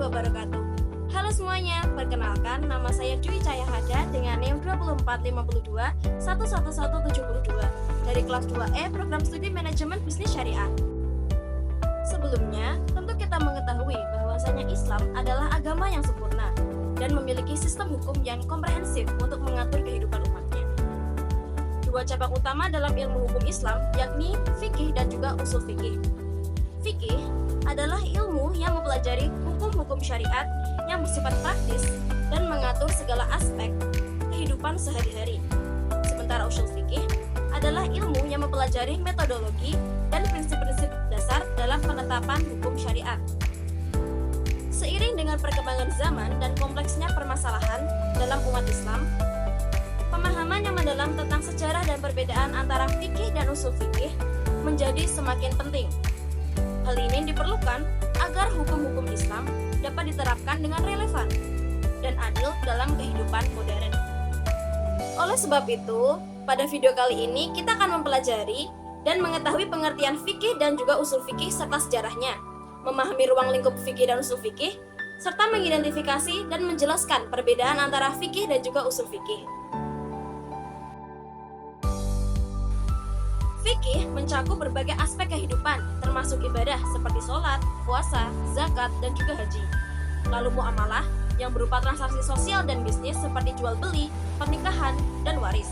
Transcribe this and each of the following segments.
wabarakatuh. Halo semuanya, perkenalkan nama saya Dwi Cahayahada dengan NIM 2452111172 dari kelas 2E Program Studi Manajemen Bisnis Syariah. Sebelumnya, tentu kita mengetahui bahwasanya Islam adalah agama yang sempurna dan memiliki sistem hukum yang komprehensif untuk mengatur kehidupan umatnya. Dua cabang utama dalam ilmu hukum Islam yakni fikih dan juga usul fikih. Fikih adalah ilmu yang mempelajari hukum-hukum syariat yang bersifat praktis dan mengatur segala aspek kehidupan sehari-hari. Sementara usul fikih adalah ilmu yang mempelajari metodologi dan prinsip-prinsip dasar dalam penetapan hukum syariat. Seiring dengan perkembangan zaman dan kompleksnya permasalahan dalam umat Islam, pemahaman yang mendalam tentang sejarah dan perbedaan antara fikih dan usul fikih menjadi semakin penting. Hal ini diperlukan agar hukum-hukum Islam dapat diterapkan dengan relevan dan adil dalam kehidupan modern. Oleh sebab itu, pada video kali ini kita akan mempelajari dan mengetahui pengertian fikih dan juga usul fikih serta sejarahnya, memahami ruang lingkup fikih dan usul fikih, serta mengidentifikasi dan menjelaskan perbedaan antara fikih dan juga usul fikih. Fikih mencakup berbagai aspek kehidupan, termasuk ibadah seperti sholat, puasa, zakat, dan juga haji. Lalu muamalah yang berupa transaksi sosial dan bisnis seperti jual beli, pernikahan, dan waris,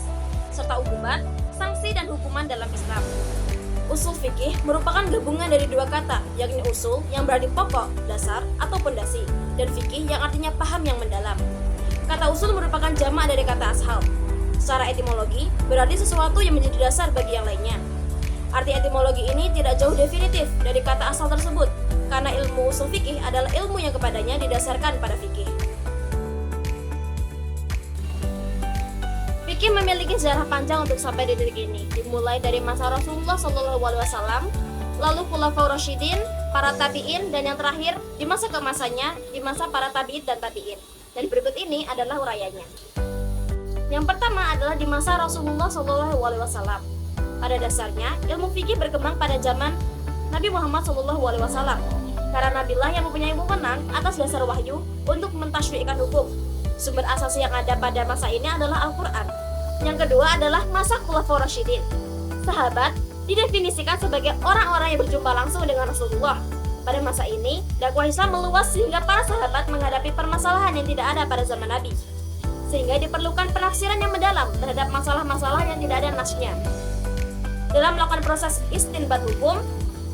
serta uqubat, sanksi dan hukuman dalam Islam. Usul fikih merupakan gabungan dari dua kata, yakni usul yang berarti pokok, dasar, atau pondasi, dan fikih yang artinya paham yang mendalam. Kata usul merupakan jamak dari kata ashal. Secara etimologi, berarti sesuatu yang menjadi dasar bagi yang lainnya. Arti etimologi ini tidak jauh definitif dari kata asal tersebut, karena ilmu usul fikih adalah ilmu yang kepadanya didasarkan pada fikih. Fikih memiliki sejarah panjang untuk sampai di titik ini, dimulai dari masa Rasulullah SAW, lalu Khulafaur Rasyidin, para tabi'in, dan yang terakhir di masa keemasannya, di masa para tabi'in dan tabi'in. Dan berikut ini adalah urayanya. Yang pertama adalah di masa Rasulullah SAW. Pada dasarnya, ilmu fikih berkembang pada zaman Nabi Muhammad SAW. Karena Nabilah yang mempunyai wewenang atas dasar wahyu untuk mentasyri'kan hukum. Sumber asasi yang ada pada masa ini adalah Al-Quran. Yang kedua adalah masa Khulafaur Rasyidin. Sahabat didefinisikan sebagai orang-orang yang berjumpa langsung dengan Rasulullah. Pada masa ini, dakwah Islam meluas sehingga para sahabat menghadapi permasalahan yang tidak ada pada zaman Nabi, sehingga diperlukan penafsiran yang mendalam terhadap masalah-masalah yang tidak ada nasnya. Dalam melakukan proses istinbat hukum,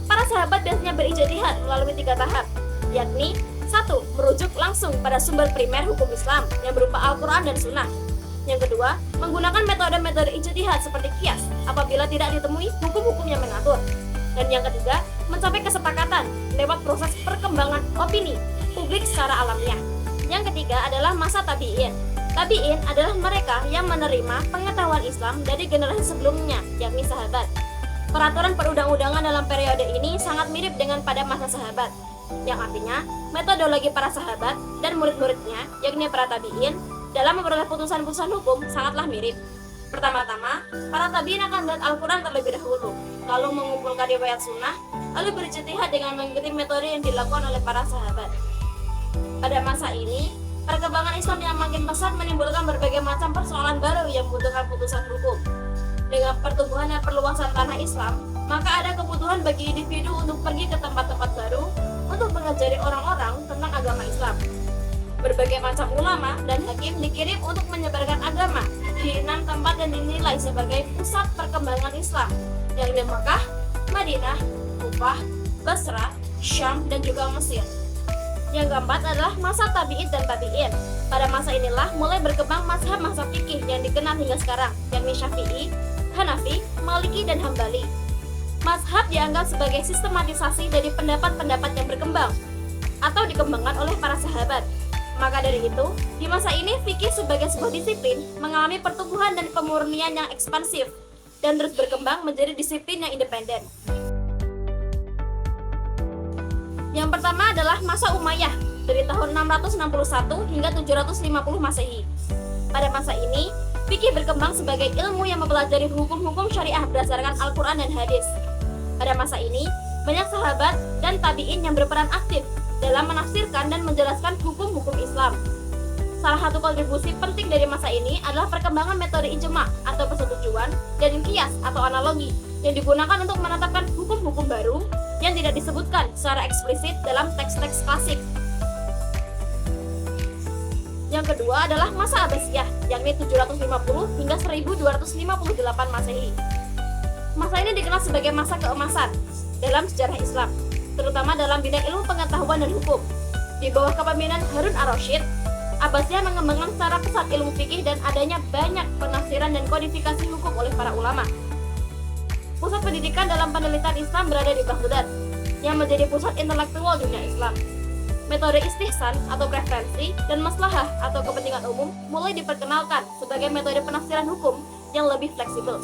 para sahabat biasanya berijtihad melalui 3 tahap, yakni 1. Merujuk langsung pada sumber primer hukum Islam yang berupa Al-Quran dan Sunnah. Yang kedua, menggunakan metode-metode ijtihad seperti qiyas apabila tidak ditemui hukum-hukum yang mengatur. Dan yang ketiga, mencapai kesepakatan lewat proses perkembangan opini publik secara alamiah. Yang ketiga adalah masa tabi'in. Tabi'in adalah mereka yang menerima pengetahuan Islam dari generasi sebelumnya, yakni sahabat. Peraturan perundang-undangan dalam periode ini sangat mirip dengan pada masa sahabat, yang artinya metodologi para sahabat dan murid-muridnya, yakni para tabi'in, dalam memperoleh putusan-putusan hukum sangatlah mirip. Pertama-tama, para tabi'in akan melihat Al-Quran terlebih dahulu, lalu mengumpulkan riwayat sunnah, lalu berijtihad dengan mengikuti metode yang dilakukan oleh para sahabat. Pada masa ini, perkembangan Islam yang makin pesat menimbulkan berbagai macam persoalan baru yang membutuhkan putusan hukum. Dengan pertumbuhan dan perluasan tanah Islam, maka ada kebutuhan bagi individu untuk pergi ke tempat-tempat baru untuk mengajari orang-orang tentang agama Islam. Berbagai macam ulama dan hakim dikirim untuk menyebarkan agama di 6 tempat yang dinilai sebagai pusat perkembangan Islam, yakni Mekah, Madinah, Kufah, Basra, Syam, dan juga Mesir. Yang keempat adalah masa tabi'in dan tabi'in. Pada masa inilah mulai berkembang mazhab-mazhab fikih yang dikenal hingga sekarang, yakni Syafi'i, Hanafi, Maliki, dan Hambali. Mazhab dianggap sebagai sistematisasi dari pendapat-pendapat yang berkembang atau dikembangkan oleh para sahabat. Maka dari itu, di masa ini fikih sebagai sebuah disiplin mengalami pertumbuhan dan pemurnian yang ekspansif dan terus berkembang menjadi disiplin yang independen. Yang pertama adalah masa Umayyah dari tahun 661 hingga 750 Masehi. Pada masa ini, fikih berkembang sebagai ilmu yang mempelajari hukum-hukum syariah berdasarkan Al-Quran dan hadis. Pada masa ini, banyak sahabat dan tabi'in yang berperan aktif dalam menafsirkan dan menjelaskan hukum-hukum Islam. Salah satu kontribusi penting dari masa ini adalah perkembangan metode ijma atau persetujuan dan kias atau analogi yang digunakan untuk menetapkan hukum-hukum baru yang tidak disebutkan secara eksplisit dalam teks-teks klasik. Yang kedua adalah masa Abbasiyah, yakni 750 hingga 1258 Masehi. Masa ini dikenal sebagai masa keemasan dalam sejarah Islam, terutama dalam bidang ilmu pengetahuan dan hukum. Di bawah kepemimpinan Harun ar-Rasyid, Abbasiyah mengembangkan secara pesat ilmu fikih dan adanya banyak penafsiran dan kodifikasi hukum oleh para ulama. Pusat pendidikan dalam penelitian Islam berada di Baghdad, yang menjadi pusat intelektual dunia Islam. Metode istihsan atau preferensi dan maslahah atau kepentingan umum mulai diperkenalkan sebagai metode penafsiran hukum yang lebih fleksibel.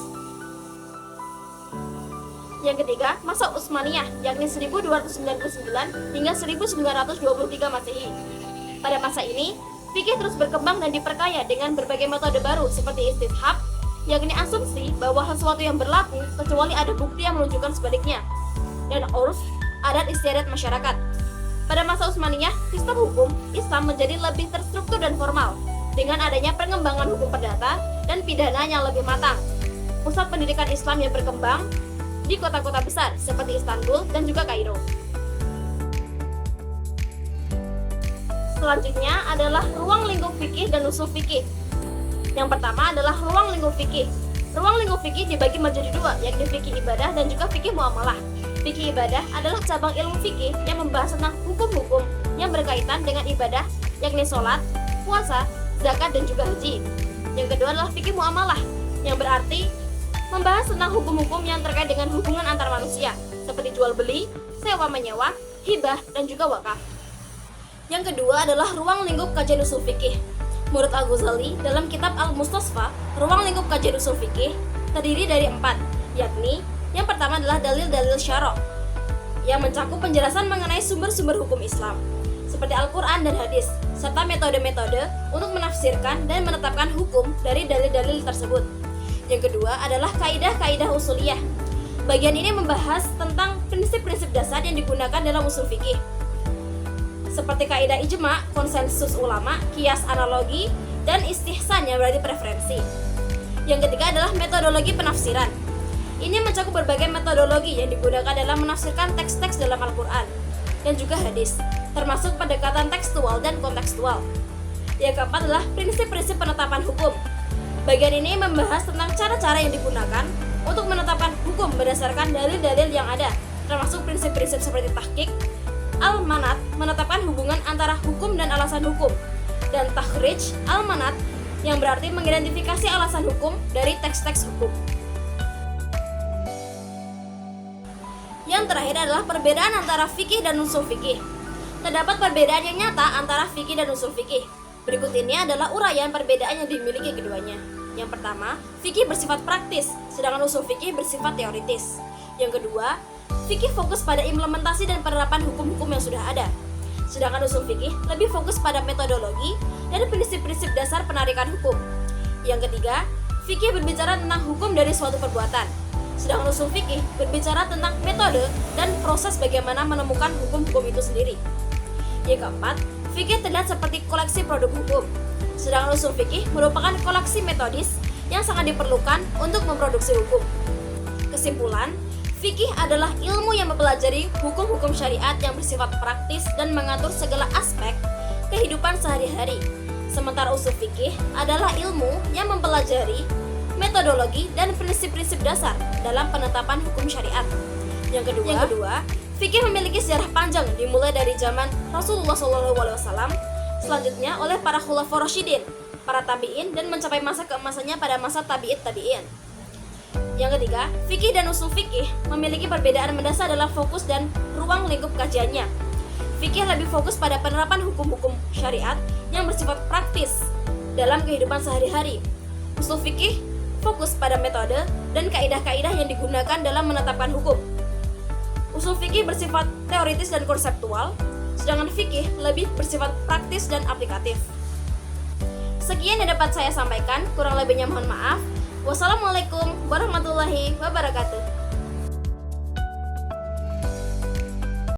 Yang ketiga, masa Utsmaniyah, yakni 1299 hingga 1923 Masehi. Pada masa ini, fikih terus berkembang dan diperkaya dengan berbagai metode baru seperti istishab, yakni asumsi bahwa sesuatu yang berlaku kecuali ada bukti yang menunjukkan sebaliknya, dan urf, adat istiadat masyarakat. Pada masa Utsmaniyah, sistem hukum Islam menjadi lebih terstruktur dan formal dengan adanya pengembangan hukum perdata dan pidana yang lebih matang. Pusat pendidikan Islam yang berkembang di kota-kota besar seperti Istanbul dan juga Kairo. Selanjutnya adalah ruang lingkup fikih dan usul fikih. Yang pertama adalah ruang lingkup fikih. Ruang lingkup fikih dibagi menjadi dua, yakni fikih ibadah dan juga fikih muamalah. Fikih ibadah adalah cabang ilmu fikih yang membahas tentang hukum-hukum yang berkaitan dengan ibadah, yakni sholat, puasa, zakat, dan juga haji. Yang kedua adalah fikih muamalah, yang berarti membahas tentang hukum-hukum yang terkait dengan hubungan antar manusia, seperti jual beli, sewa menyewa, hibah, dan juga wakaf. Yang kedua adalah ruang lingkup kajian usul fikih. Menurut Al-Ghazali, dalam kitab Al-Mustasfa, ruang lingkup kajian usul fikih terdiri dari 4, yakni yang pertama adalah dalil-dalil syara' yang mencakup penjelasan mengenai sumber-sumber hukum Islam, seperti Al-Quran dan hadis, serta metode-metode untuk menafsirkan dan menetapkan hukum dari dalil-dalil tersebut. Yang kedua adalah kaidah-kaidah usuliyah. Bagian ini membahas tentang prinsip-prinsip dasar yang digunakan dalam usul fikih, seperti kaidah ijma, konsensus ulama, kias analogi, dan istihsan yang berarti preferensi. Yang ketiga adalah metodologi penafsiran. Ini mencakup berbagai metodologi yang digunakan dalam menafsirkan teks-teks dalam Al-Quran dan juga hadis, termasuk pendekatan tekstual dan kontekstual. Yang keempat adalah prinsip-prinsip penetapan hukum. Bagian ini membahas tentang cara-cara yang digunakan untuk menetapkan hukum berdasarkan dalil-dalil yang ada, termasuk prinsip-prinsip seperti tahqiq, al-manat, menetapkan hubungan antara hukum dan alasan hukum, dan takhrij, al-manat, yang berarti mengidentifikasi alasan hukum dari teks-teks hukum. Yang terakhir adalah perbedaan antara fikih dan usul fikih. Terdapat perbedaan yang nyata antara fikih dan usul fikih. Berikut ini adalah uraian perbedaan yang dimiliki keduanya. Yang pertama, fikih bersifat praktis, sedangkan usul fikih bersifat teoritis. Yang kedua, fikih fokus pada implementasi dan penerapan hukum-hukum yang sudah ada, sedangkan usul fikih lebih fokus pada metodologi dan prinsip-prinsip dasar penarikan hukum. Yang ketiga, fikih berbicara tentang hukum dari suatu perbuatan, sedangkan usul fikih berbicara tentang metode dan proses bagaimana menemukan hukum-hukum itu sendiri. Yang keempat, fikih terlihat seperti koleksi produk hukum, sedangkan usul fikih merupakan koleksi metodis yang sangat diperlukan untuk memproduksi hukum. Kesimpulan, fikih adalah ilmu yang mempelajari hukum-hukum syariat yang bersifat praktis dan mengatur segala aspek kehidupan sehari-hari. Sementara usul fikih adalah ilmu yang mempelajari metodologi dan prinsip-prinsip dasar dalam penetapan hukum syariat. Yang kedua, fikih memiliki sejarah panjang dimulai dari zaman Rasulullah SAW, selanjutnya oleh para khulafaur rasyidin, para tabi'in, dan mencapai masa keemasannya pada masa tabi'in. Yang ketiga, fikih dan usul fikih memiliki perbedaan mendasar dalam fokus dan ruang lingkup kajiannya. Fikih lebih fokus pada penerapan hukum-hukum syariat yang bersifat praktis dalam kehidupan sehari-hari. Usul fikih fokus pada metode dan kaidah-kaidah yang digunakan dalam menetapkan hukum. Usul fikih bersifat teoritis dan konseptual, sedangkan fikih lebih bersifat praktis dan aplikatif. Sekian yang dapat saya sampaikan, kurang lebihnya mohon maaf. Wassalamualaikum warahmatullahi wabarakatuh.